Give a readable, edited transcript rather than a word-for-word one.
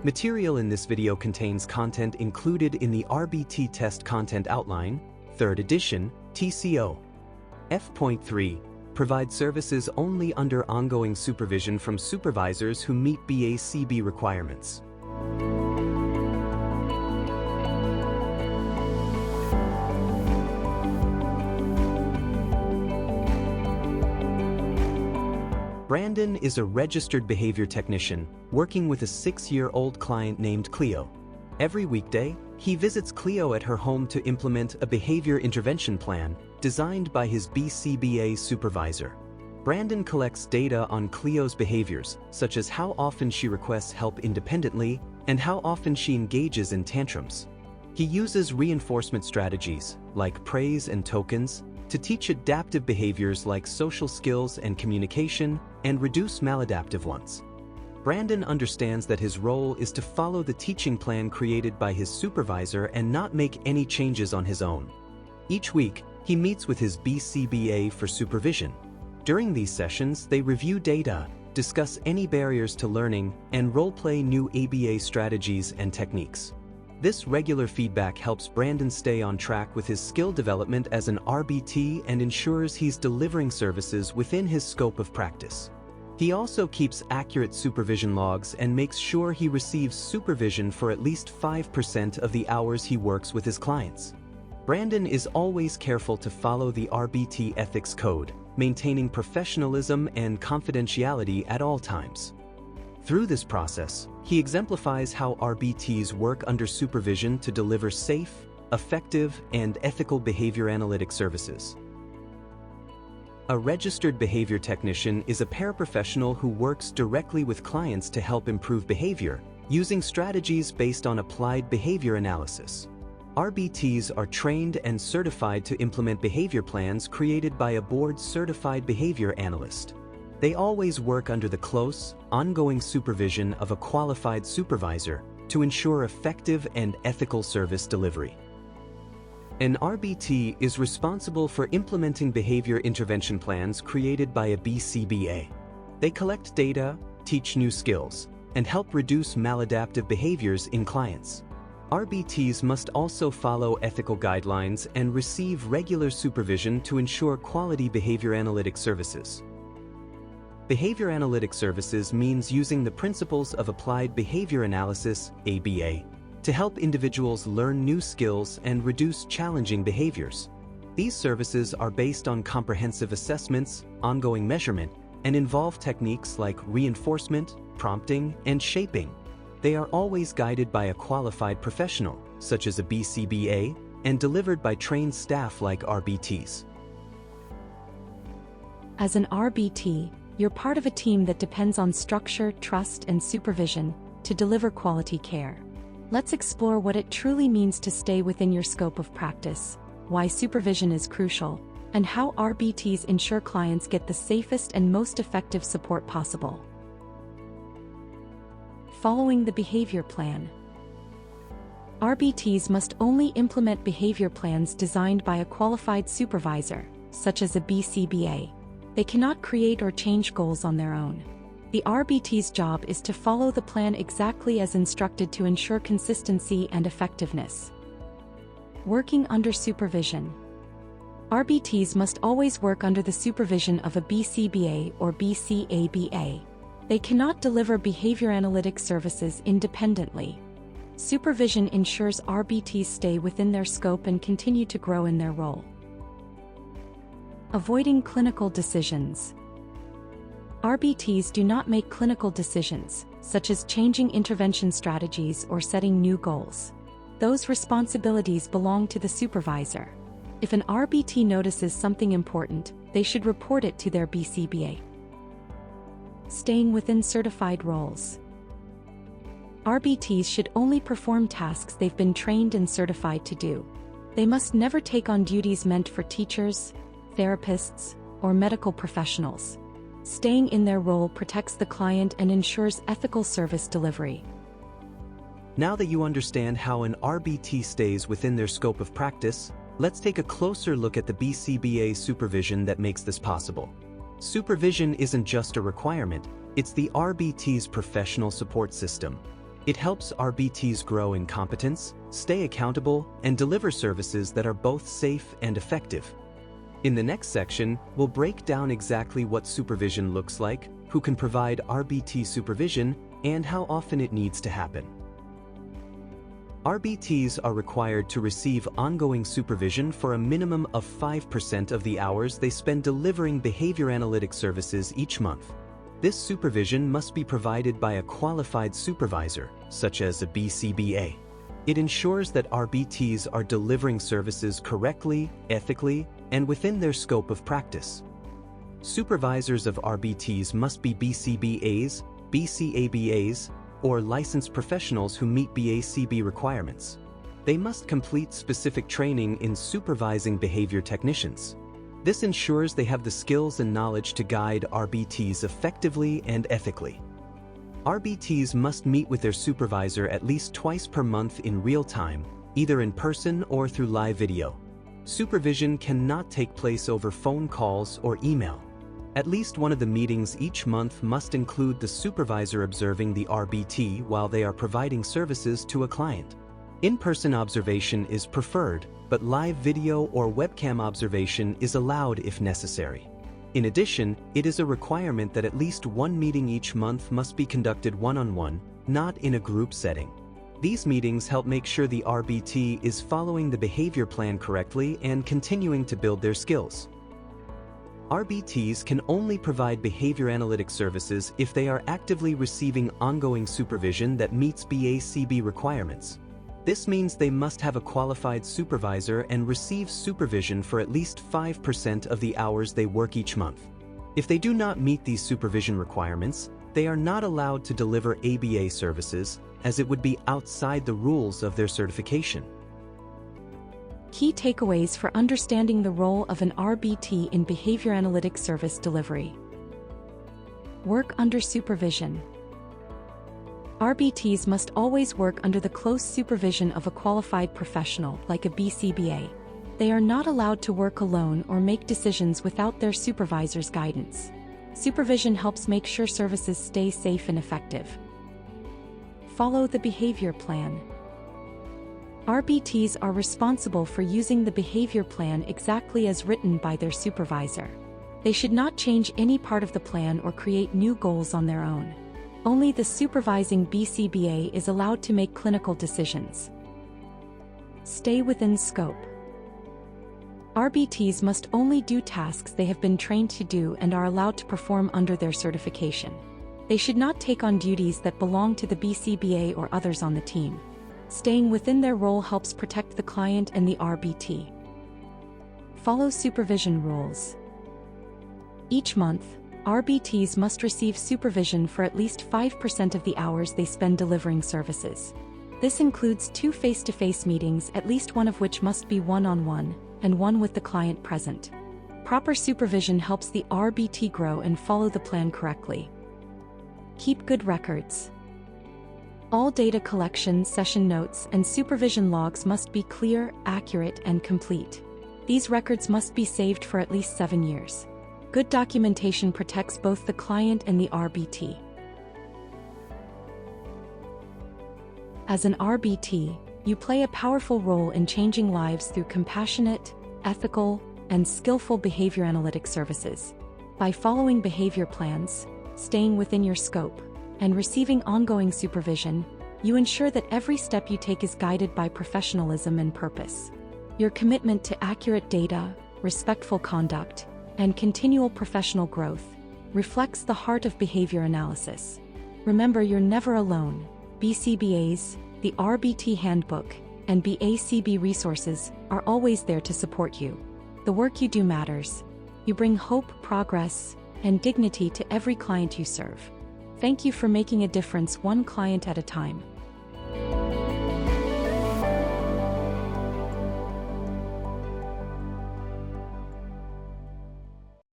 Material in this video contains content included in the RBT Test Content Outline, 3rd edition, TCO. F.3 provides services only under ongoing supervision from supervisors who meet BACB requirements. Brandon is a registered behavior technician working with a 6-year-old client named Cleo. Every weekday, he visits Cleo at her home to implement a behavior intervention plan designed by his BCBA supervisor. Brandon collects data on Cleo's behaviors, such as how often she requests help independently and how often she engages in tantrums. He uses reinforcement strategies, like praise and tokens, to teach adaptive behaviors like social skills and communication and reduce maladaptive ones. Brandon understands that his role is to follow the teaching plan created by his supervisor and not make any changes on his own. Each week, he meets with his BCBA for supervision. During these sessions, they review data, discuss any barriers to learning, and role-play new ABA strategies and techniques. This regular feedback helps Brandon stay on track with his skill development as an RBT and ensures he's delivering services within his scope of practice. He also keeps accurate supervision logs and makes sure he receives supervision for at least 5% of the hours he works with his clients. Brandon is always careful to follow the RBT ethics code, maintaining professionalism and confidentiality at all times. Through this process, he exemplifies how RBTs work under supervision to deliver safe, effective, and ethical behavior analytic services. A registered behavior technician is a paraprofessional who works directly with clients to help improve behavior, using strategies based on applied behavior analysis. RBTs are trained and certified to implement behavior plans created by a board-certified behavior analyst. They always work under the close, ongoing supervision of a qualified supervisor to ensure effective and ethical service delivery. An RBT is responsible for implementing behavior intervention plans created by a BCBA. They collect data, teach new skills, and help reduce maladaptive behaviors in clients. RBTs must also follow ethical guidelines and receive regular supervision to ensure quality behavior analytic services. Behavior analytic services means using the principles of applied behavior analysis, ABA, to help individuals learn new skills and reduce challenging behaviors. These services are based on comprehensive assessments, ongoing measurement, and involve techniques like reinforcement, prompting, and shaping. They are always guided by a qualified professional, such as a BCBA, and delivered by trained staff like RBTs. As an RBT, you're part of a team that depends on structure, trust, and supervision to deliver quality care. Let's explore what it truly means to stay within your scope of practice, why supervision is crucial, and how RBTs ensure clients get the safest and most effective support possible. Following the behavior plan. RBTs must only implement behavior plans designed by a qualified supervisor, such as a BCBA. They cannot create or change goals on their own. The RBT's job is to follow the plan exactly as instructed to ensure consistency and effectiveness. Working under supervision. RBTs must always work under the supervision of a BCBA or BCABA. They cannot deliver behavior analytic services independently. Supervision ensures RBTs stay within their scope and continue to grow in their role. Avoiding clinical decisions. RBTs do not make clinical decisions, such as changing intervention strategies or setting new goals. Those responsibilities belong to the supervisor. If an RBT notices something important, they should report it to their BCBA. Staying within certified roles. RBTs should only perform tasks they've been trained and certified to do. They must never take on duties meant for teachers, therapists, or medical professionals. Staying in their role protects the client and ensures ethical service delivery. Now that you understand how an RBT stays within their scope of practice, let's take a closer look at the BCBA supervision that makes this possible. Supervision isn't just a requirement, it's the RBT's professional support system. It helps RBTs grow in competence, stay accountable, and deliver services that are both safe and effective. In the next section, we'll break down exactly what supervision looks like, who can provide RBT supervision, and how often it needs to happen. RBTs are required to receive ongoing supervision for a minimum of 5% of the hours they spend delivering behavior-analytic services each month. This supervision must be provided by a qualified supervisor, such as a BCBA. It ensures that RBTs are delivering services correctly, ethically, and within their scope of practice. Supervisors of RBTs must be BCBAs, BCABAs, or licensed professionals who meet BACB requirements. They must complete specific training in supervising behavior technicians. This ensures they have the skills and knowledge to guide RBTs effectively and ethically. RBTs must meet with their supervisor at least twice per month in real time, either in person or through live video. Supervision cannot take place over phone calls or email. At least one of the meetings each month must include the supervisor observing the RBT while they are providing services to a client. In-person observation is preferred, but live video or webcam observation is allowed if necessary. In addition, it is a requirement that at least one meeting each month must be conducted one-on-one, not in a group setting. These meetings help make sure the RBT is following the behavior plan correctly and continuing to build their skills. RBTs can only provide behavior-analytic services if they are actively receiving ongoing supervision that meets BACB requirements. This means they must have a qualified supervisor and receive supervision for at least 5% of the hours they work each month. If they do not meet these supervision requirements, they are not allowed to deliver ABA services, as it would be outside the rules of their certification. Key takeaways for understanding the role of an RBT in behavior analytic service delivery. Work under supervision. RBTs must always work under the close supervision of a qualified professional, like a BCBA. They are not allowed to work alone or make decisions without their supervisor's guidance. Supervision helps make sure services stay safe and effective. Follow the behavior plan. RBTs are responsible for using the behavior plan exactly as written by their supervisor. They should not change any part of the plan or create new goals on their own. Only the supervising BCBA is allowed to make clinical decisions. Stay within scope. RBTs must only do tasks they have been trained to do and are allowed to perform under their certification. They should not take on duties that belong to the BCBA or others on the team. Staying within their role helps protect the client and the RBT. Follow supervision rules. Each month, RBTs must receive supervision for at least 5% of the hours they spend delivering services. This includes 2 face-to-face meetings, at least one of which must be one-on-one, and one with the client present. Proper supervision helps the RBT grow and follow the plan correctly. Keep good records. All data collection, session notes, and supervision logs must be clear, accurate, and complete. These records must be saved for at least 7 years. Good documentation protects both the client and the RBT. As an RBT, you play a powerful role in changing lives through compassionate, ethical, and skillful behavior analytic services. By following behavior plans, staying within your scope, and receiving ongoing supervision, you ensure that every step you take is guided by professionalism and purpose. Your commitment to accurate data, respectful conduct, and continual professional growth reflects the heart of behavior analysis. Remember, you're never alone. BCBAs, the RBT Handbook, and BACB resources are always there to support you. The work you do matters. You bring hope, progress, and dignity to every client you serve. Thank you for making a difference one client at a time.